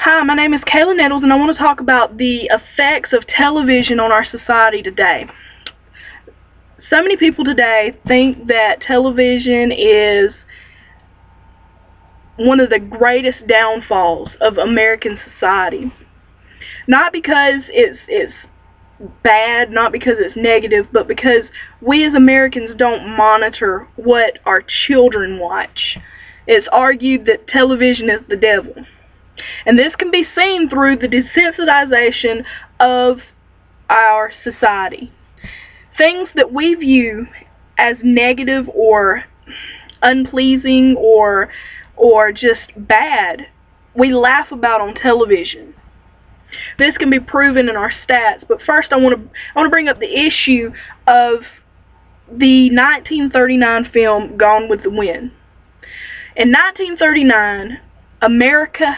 Hi, my name is Kayla Nettles, and I want to talk about the effects of television on our society today. So many people today think that television is one of the greatest downfalls of American society. Not because it's bad, not because it's negative, but because we as Americans don't monitor what our children watch. It's argued that television is the devil. And this can be seen through the desensitization of our society. Things that we view as negative or unpleasing or just bad, we laugh about on television. This can be proven in our stats, but first I want to bring up the issue of the 1939 film Gone with the Wind. In 1939, America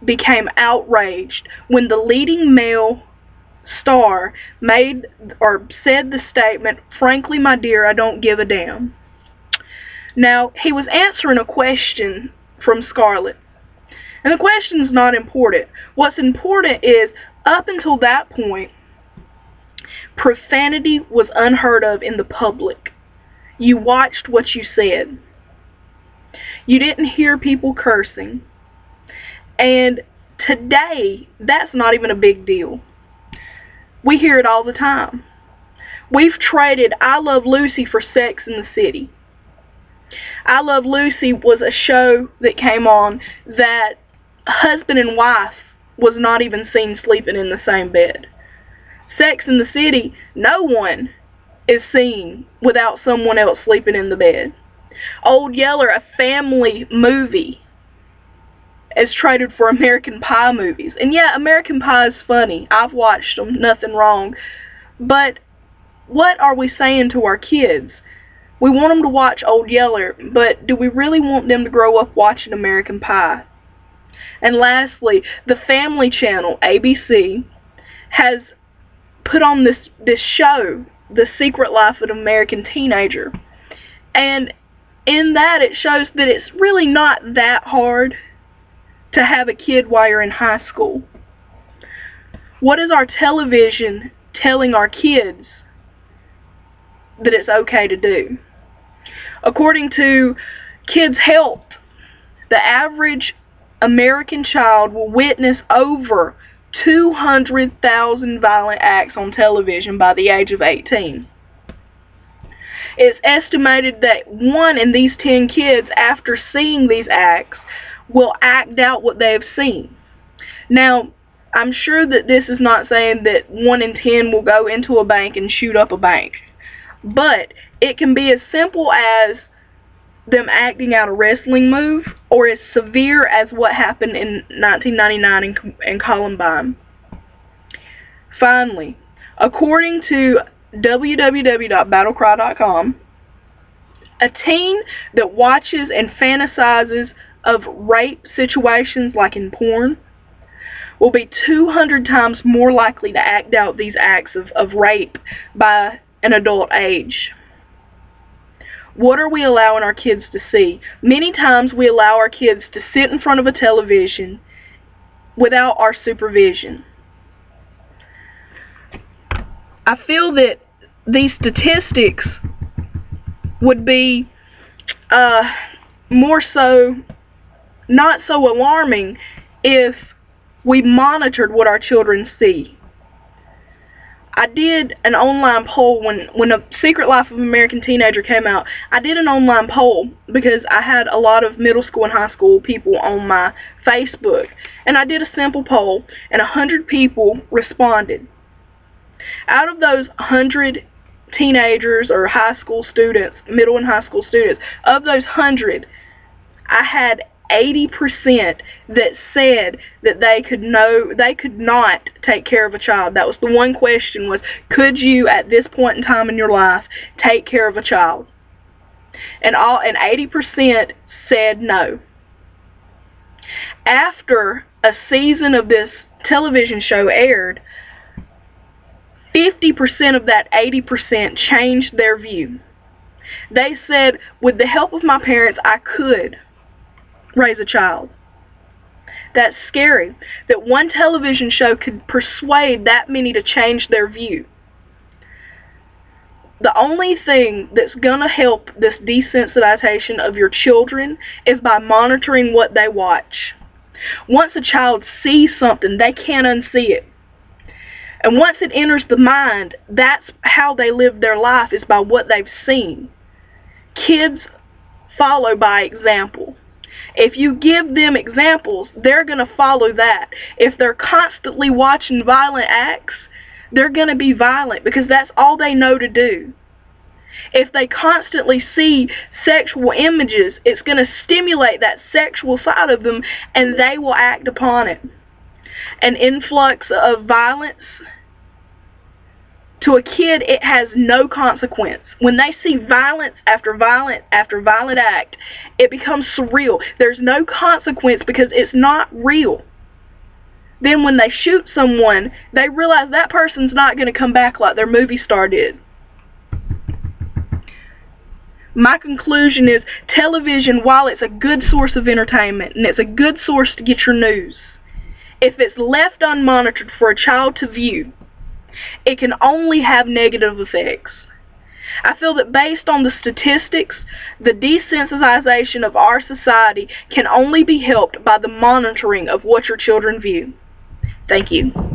became outraged when the leading male star made or said the statement, "Frankly, my dear, I don't give a damn." Now, he was answering a question from Scarlett. And the question's not important. What's important is, up until that point, profanity was unheard of in the public. You watched what you said. You didn't hear people cursing. And today, that's not even a big deal. We hear it all the time. We've traded I Love Lucy for Sex in the City. I Love Lucy was a show that came on that husband and wife was not even seen sleeping in the same bed. Sex in the City, no one is seen without someone else sleeping in the bed. Old Yeller, a family movie, is traded for American Pie movies. And yeah, American Pie is funny. I've watched them, nothing wrong. But what are we saying to our kids? We want them to watch Old Yeller, but do we really want them to grow up watching American Pie? And lastly, the Family Channel, ABC, has put on this show, The Secret Life of an American Teenager. And in that, it shows that it's really not that hard to have a kid while you're in high school. What is our television telling our kids that it's okay to do? According to Kids Health, the average American child will witness over 200,000 violent acts on television by the age of 18. It's estimated that 1 in these 10 kids, after seeing these acts, will act out what they have seen. Now, I'm sure that this is not saying that 1 in 10 will go into a bank and shoot up a bank. But it can be as simple as them acting out a wrestling move, or as severe as what happened in 1999 in Columbine. Finally, according to www.battlecry.com, a teen that watches and fantasizes of rape situations like in porn will be 200 times more likely to act out these acts of rape by an adult age. What are we allowing our kids to see? Many times we allow our kids to sit in front of a television without our supervision. I feel that these statistics would be more so, not so alarming if we monitored what our children see. I did an online poll when A Secret Life of an American Teenager came out. I did an online poll because I had a lot of middle school and high school people on my Facebook. And I did a simple poll, and 100 people responded. Out of those 100 teenagers or high school students, middle and high school students, of those 100, I had 80% that said that they could not take care of a child. That was the one question, was, could you at this point in time in your life take care of a child? And 80% said no. After a season of this television show aired, 50% of that 80% changed their view. They said, with the help of my parents, I could raise a child. That's scary, that one television show could persuade that many to change their view. The only thing that's going to help this desensitization of your children is by monitoring what they watch. Once a child sees something, they can't unsee it. And once it enters the mind, that's how they live their life, is by what they've seen. Kids follow by example. If you give them examples, they're going to follow that. If they're constantly watching violent acts, they're going to be violent because that's all they know to do. If they constantly see sexual images, it's going to stimulate that sexual side of them, and they will act upon it. An influx of violence, to a kid, it has no consequence. When they see violence after violent after violent act, it becomes surreal. There's no consequence because it's not real. Then when they shoot someone, they realize that person's not going to come back like their movie star did. My conclusion is, television, while it's a good source of entertainment and it's a good source to get your news, if it's left unmonitored for a child to view, it can only have negative effects. I feel that based on the statistics, the desensitization of our society can only be helped by the monitoring of what your children view. Thank you.